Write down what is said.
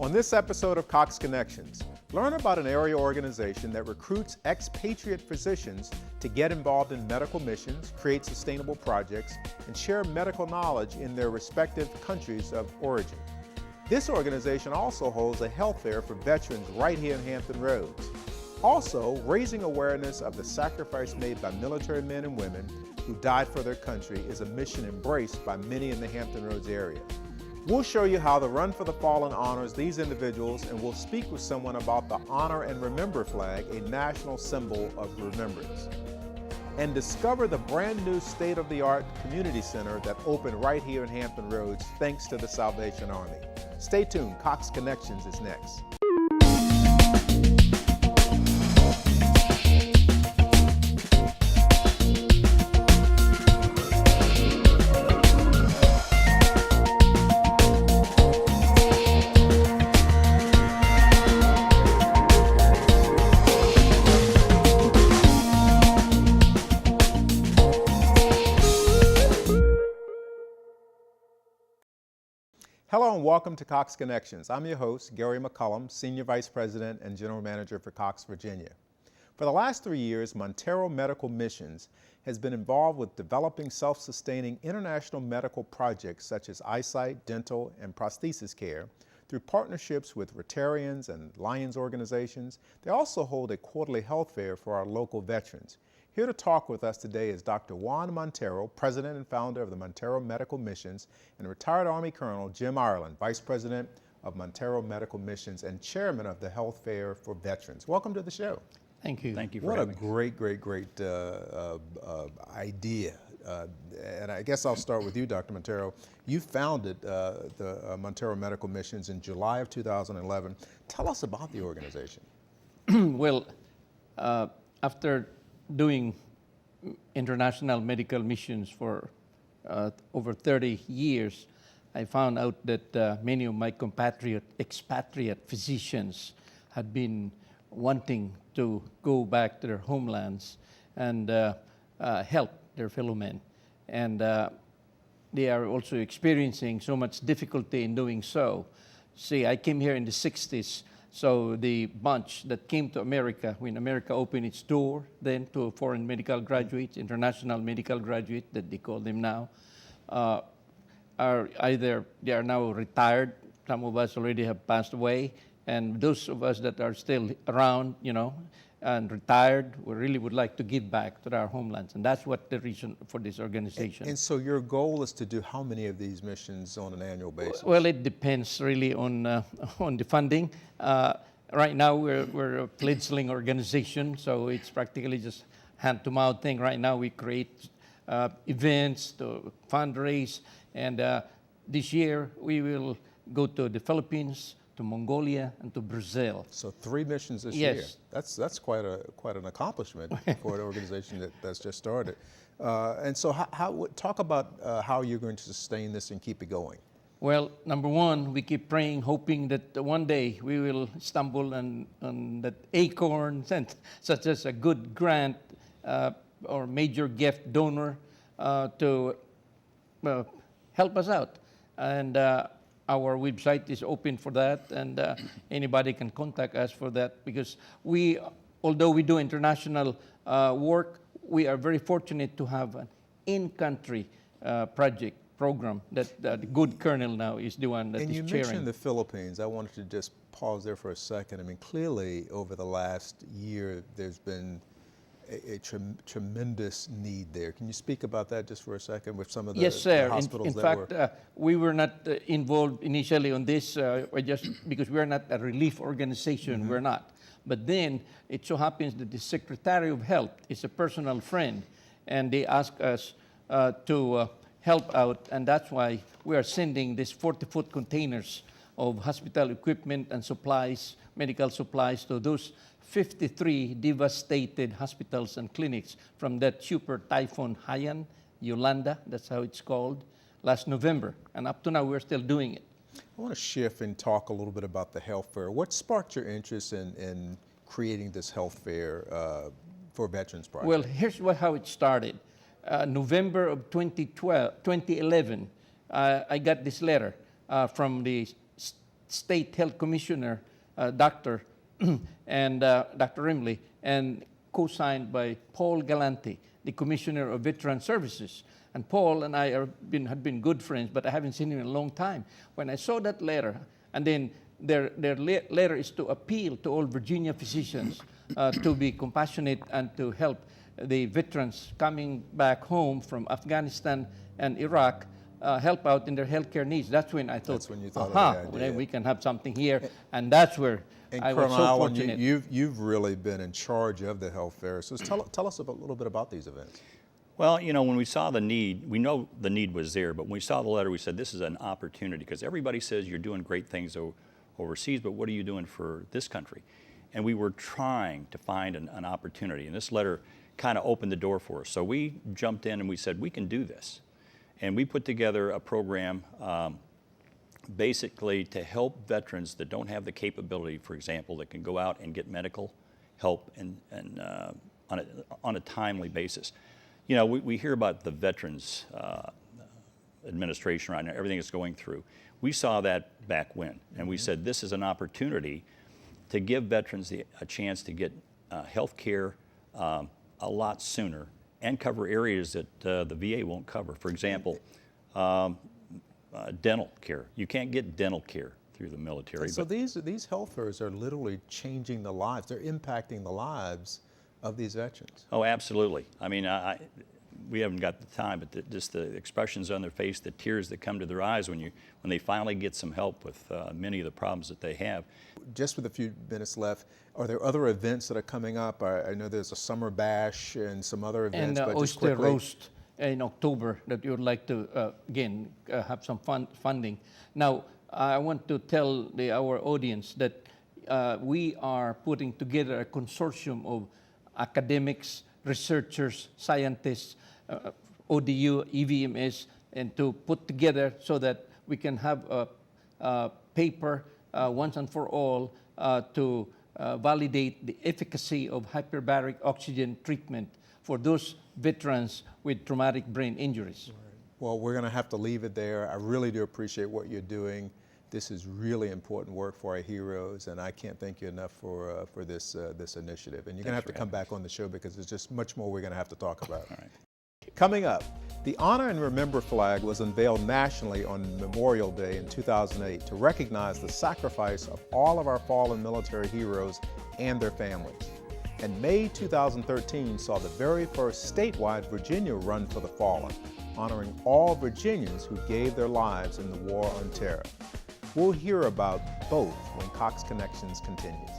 On this episode of Cox Connections, learn about an area organization that recruits expatriate physicians to get involved in medical missions, create sustainable projects, and share medical knowledge in their respective countries of origin. This organization also holds a health fair for veterans right here in Hampton Roads. Also, raising awareness of the sacrifice made by military men and women who died for their country is a mission embraced by many in the Hampton Roads area. We'll show you how the Run for the Fallen honors these individuals, and we'll speak with someone about the Honor and Remember flag, a national symbol of remembrance. And discover the brand new state-of-the-art community center that opened right here in Hampton Roads thanks to the Salvation Army. Stay tuned, Cox Connections is next. Hello and welcome to Cox Connections. I'm your host, Gary McCullum, Senior Vice President and General Manager for Cox, Virginia. For the last 3 years, Montero Medical Missions has been involved with developing self-sustaining international medical projects such as eyesight, dental, and prosthesis care through partnerships with Rotarians and Lions organizations. They also hold a quarterly health fair for our local veterans. Here to talk with us today is Dr. Juann Montero, President and founder of the Montero Medical Missions, and retired Army Colonel Jim Ireland, Vice President of Montero Medical Missions and Chairman of the Health Fair for Veterans. Welcome to the show. Thank you. Thank you for What a having me. great idea. And I guess I'll start with you, Dr. Montero. You founded the Montero Medical Missions in July of 2011. Tell us about the organization. Well, after doing international medical missions for over 30 years, I found out that many of my expatriate physicians had been wanting to go back to their homelands and help their fellow men. And they are also experiencing so much difficulty in doing so. See, I came here in the 60s, so the bunch that came to America, when America opened its door then to foreign medical graduates, international medical graduates that they call them now, are either they are now retired, some of us already have passed away, and those of us that are still around, and retired, we really would like to give back to our homelands. And that's what the reason for this organization. And so your goal is to do how many of these missions on an annual basis? Well, it depends really on the funding. Right now, we're a fledgling organization, so it's practically just hand-to-mouth thing. Right now, we create events to fundraise, and this year we will go to the Philippines, to Mongolia, and to Brazil. So 3 missions this Yes. year. That's quite an accomplishment for an organization that's just started. And so talk about how you're going to sustain this and keep it going. Well, number one, we keep praying, hoping that one day we will stumble on that acorn, such as a good grant or major gift donor to help us out. And our website is open for that, and anybody can contact us for that, because although we do international work, we are very fortunate to have an in-country program that the good colonel now is the one that is chairing. And you mentioned the Philippines. I wanted to just pause there for a second. I mean, clearly over the last year, there's been a tremendous need there. Can you speak about that just for a second with some of the, yes, sir. the hospitals in fact, we were not involved initially on this just because we're not a relief organization. Mm-hmm. We're not. But then it so happens that the Secretary of Health is a personal friend, and they asked us to help out, and that's why we are sending these 40-foot containers of hospital equipment and supplies, medical supplies, to those 53 devastated hospitals and clinics from that super typhoon Haiyan, Yolanda, that's how it's called, last November. And up to now, we're still doing it. I want to shift and talk a little bit about the health fair. What sparked your interest in creating this health fair for Veterans Project? Well, here's how it started. November of 2011, I got this letter from the State Health Commissioner, Dr. and Dr. Rimley, and co-signed by Paul Galante, the Commissioner of Veteran Services. And Paul and I had been good friends, but I haven't seen him in a long time. When I saw that letter, and then their letter is to appeal to all Virginia physicians to be compassionate and to help the veterans coming back home from Afghanistan and Iraq, help out in their healthcare needs. That's when I thought, that's when you thought of the idea. We can have something here, and that's where I was so fortunate. You've really been in charge of the health fair. So tell us a little bit about these events. Well, you know, when we saw the need, we know the need was there, but when we saw the letter, we said this is an opportunity, because everybody says you're doing great things overseas, but what are you doing for this country? And we were trying to find an opportunity, and this letter kind of opened the door for us. So we jumped in and we said, we can do this. And we put together a program basically to help veterans that don't have the capability, for example, that can go out and get medical help and on a timely basis. You know, we hear about the Veterans Administration right now, everything it's going through. We saw that back when, and we said this is an opportunity to give veterans a chance to get health care a lot sooner and cover areas that the VA won't cover. For example, dental care. You can't get dental care through the military. So these health fairs are literally changing the lives. They're impacting the lives of these veterans. Oh, absolutely. I mean, we haven't got the time, but just the expressions on their face, the tears that come to their eyes when they finally get some help with many of the problems that they have. Just with a few minutes left, are there other events that are coming up? I know there's a summer bash and some other events. And but just oyster quickly. roast in October that you would like to, again, have some funding. Now, I want to tell our audience that we are putting together a consortium of academics, researchers, scientists, ODU, EVMS, and to put together so that we can have a paper once and for all to validate the efficacy of hyperbaric oxygen treatment for those veterans with traumatic brain injuries. Right. Well, we're going to have to leave it there. I really do appreciate what you're doing. This is really important work for our heroes, and I can't thank you enough for this initiative. And you're going to have to come back on the show because there's just much more we're going to have to talk about. All right. Coming up, the Honor and Remember flag was unveiled nationally on Memorial Day in 2008 to recognize the sacrifice of all of our fallen military heroes and their families. And May 2013 saw the very first statewide Virginia Run for the Fallen, honoring all Virginians who gave their lives in the War on Terror. We'll hear about both when Cox Connections continues.